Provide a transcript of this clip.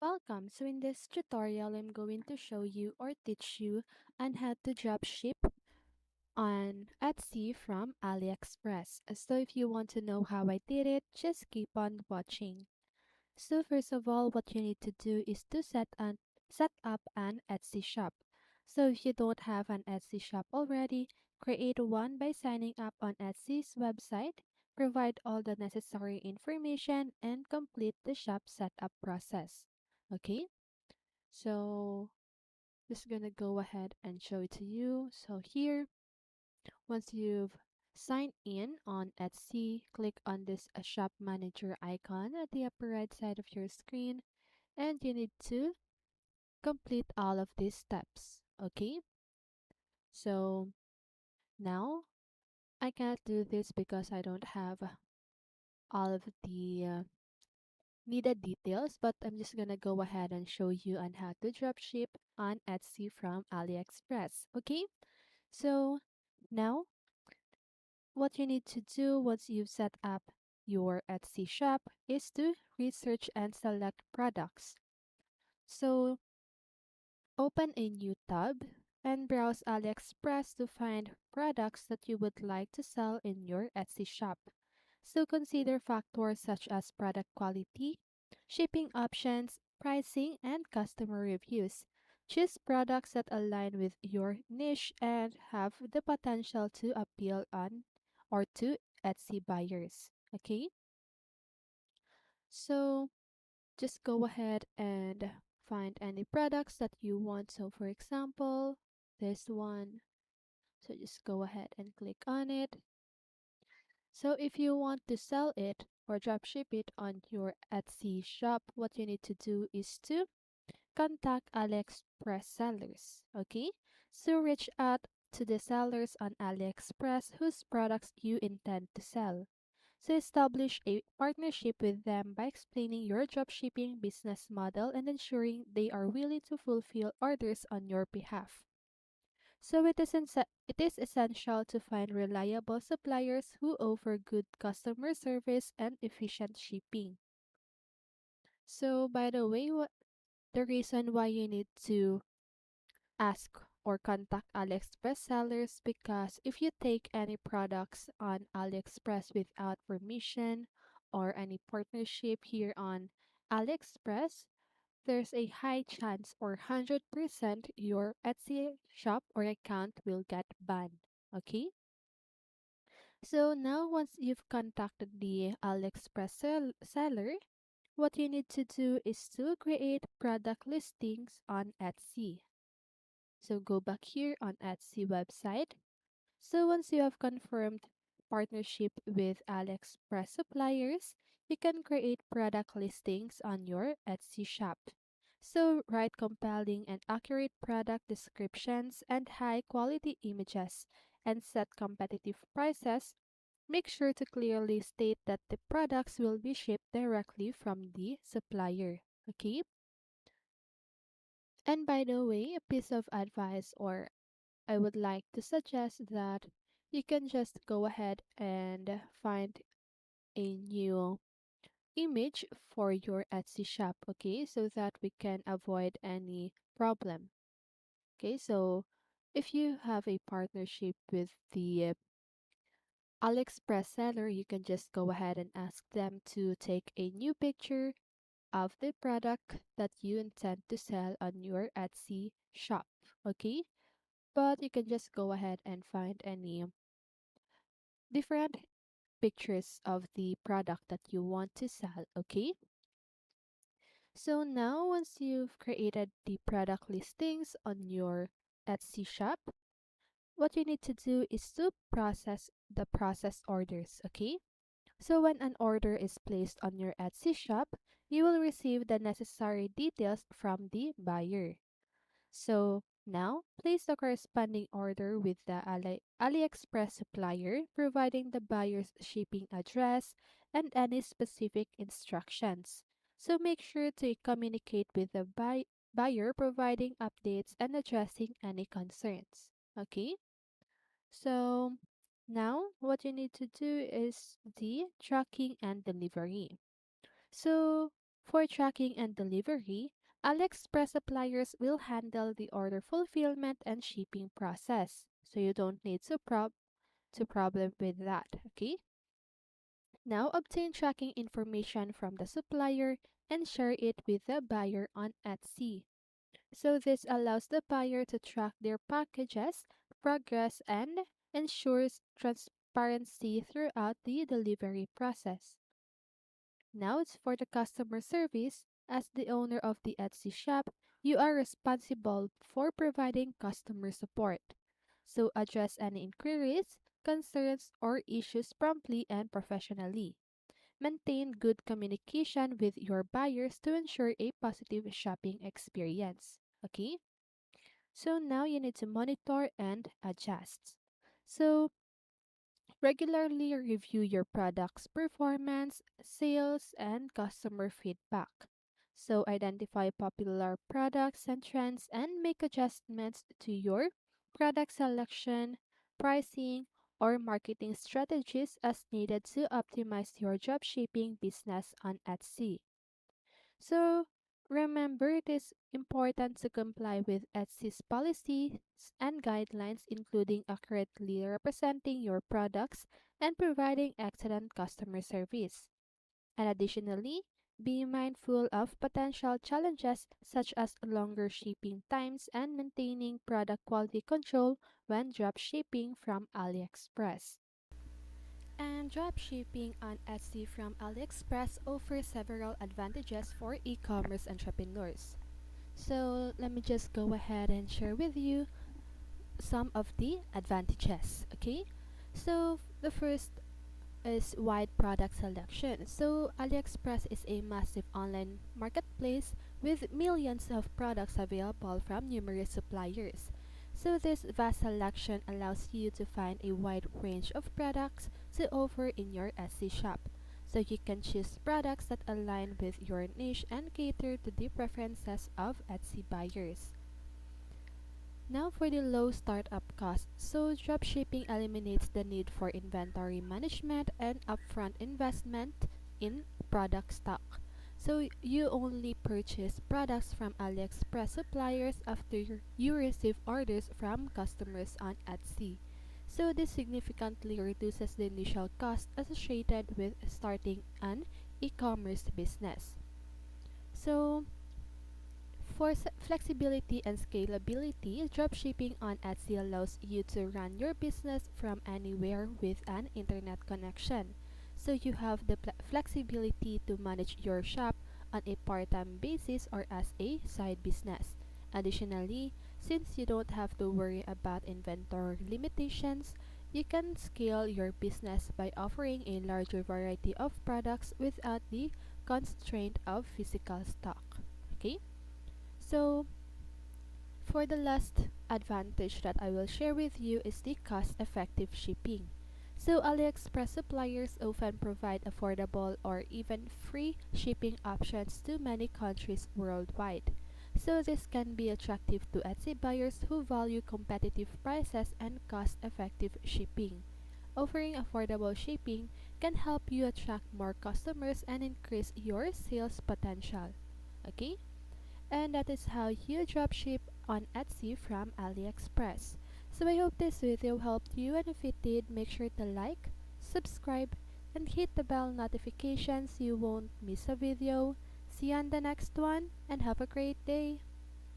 Welcome. So in this tutorial, I'm going to show you or teach you on how to drop ship on Etsy from AliExpress. So if you want to know how I did it, just keep on watching. So first of all, what you need to do is to set up an Etsy shop. So if you don't have an Etsy shop already, create one by signing up on Etsy's website, provide all the necessary information, and complete the shop setup process. Okay? So just gonna go ahead and show it to you. So here, once you've signed in on Etsy, click on this shop manager icon at the upper right side of your screen, and you need to complete all of these steps. Okay, so now I can't do this because I don't have all of the needed details, but I'm just gonna go ahead and show you on how to dropship on Etsy from AliExpress. Okay, so now what you need to do once you've set up your Etsy shop is to research and select products. So open a new tab and browse AliExpress to find products that you would like to sell in your Etsy shop. So consider factors such as product quality, shipping options, pricing, and customer reviews. Choose products that align with your niche and have the potential to appeal on or to Etsy buyers. Okay? So just go ahead and find any products that you want. So for example, this one. So just go ahead and click on it. So if you want to sell it or drop ship it on your Etsy shop, what you need to do is to contact AliExpress sellers. Okay? So reach out to the sellers on AliExpress whose products you intend to sell. So establish a partnership with them by explaining your dropshipping business model and ensuring they are willing to fulfill orders on your behalf. So it is essential to find reliable suppliers who offer good customer service and efficient shipping. So by the way, the reason why you need to ask or contact AliExpress sellers, because if you take any products on AliExpress without permission or any partnership here on AliExpress, there's a high chance or 100% your Etsy shop or account will get banned. Okay? So now once you've contacted the AliExpress seller, what you need to do is to create product listings on Etsy. So go back here on Etsy website. So once you have confirmed partnership with AliExpress suppliers, you can create product listings on your Etsy shop. So write compelling and accurate product descriptions and high quality images and set competitive prices. Make sure to clearly state that the products will be shipped directly from the supplier. Okay? And by the way, a piece of advice or I would like to suggest that you can just go ahead and find a new image for your Etsy shop, okay, so that we can avoid any problem. Okay, so if you have a partnership with the AliExpress seller, you can just go ahead and ask them to take a new picture of the product that you intend to sell on your Etsy shop, okay? But you can just go ahead and find any different pictures of the product that you want to sell, okay? So now once you've created the product listings on your Etsy shop, what you need to do is to process the process orders, okay? So when an order is placed on your Etsy shop, you will receive the necessary details from the buyer. So now, place the corresponding order with the AliExpress supplier, providing the buyer's shipping address and any specific instructions. So make sure to communicate with the buyer, providing updates and addressing any concerns. Okay? So now, what you need to do is the tracking and delivery. So For tracking and delivery, AliExpress suppliers will handle the order fulfillment and shipping process. So you don't need to problem with that, okay? Now obtain tracking information from the supplier and share it with the buyer on Etsy. So this allows the buyer to track their packages, progress, and ensures transparency throughout the delivery process. Now it's for the customer service. As the owner of the Etsy shop, you are responsible for providing customer support. So address any inquiries, concerns, or issues promptly and professionally. Maintain good communication with your buyers to ensure a positive shopping experience. Okay? So now you need to monitor and adjust. So regularly review your product's performance, sales, and customer feedback. So identify popular products and trends and make adjustments to your product selection, pricing, or marketing strategies as needed to optimize your dropshipping business on Etsy. So remember, it is important to comply with Etsy's policies and guidelines, including accurately representing your products and providing excellent customer service. And additionally, be mindful of potential challenges such as longer shipping times and maintaining product quality control when drop shipping from AliExpress. And dropshipping on Etsy from AliExpress offers several advantages for e-commerce entrepreneurs. So let me just go ahead and share with you some of the advantages. Okay, so the first is wide product selection. So AliExpress is a massive online marketplace with millions of products available from numerous suppliers. So this vast selection allows you to find a wide range of products to offer in your Etsy shop. So you can choose products that align with your niche and cater to the preferences of Etsy buyers. Now for the low startup cost. So dropshipping eliminates the need for inventory management and upfront investment in product stock. So you only purchase products from AliExpress suppliers after you receive orders from customers on Etsy. So this significantly reduces the initial cost associated with starting an e-commerce business. So for flexibility and scalability, dropshipping on Etsy allows you to run your business from anywhere with an internet connection. So you have the flexibility to manage your shop on a part-time basis or as a side business. Additionally, since you don't have to worry about inventory limitations, you can scale your business by offering a larger variety of products without the constraint of physical stock. Okay? So, for the last advantage that I will share with you is the cost-effective shipping. So, AliExpress suppliers often provide affordable or even free shipping options to many countries worldwide. So, this can be attractive to Etsy buyers who value competitive prices and cost-effective shipping. Offering affordable shipping can help you attract more customers and increase your sales potential. Okay? And that is how you dropship on Etsy from AliExpress. So I hope this video helped you, and if it did, make sure to like, subscribe, and hit the bell notifications so you won't miss a video. See you on the next one, and have a great day.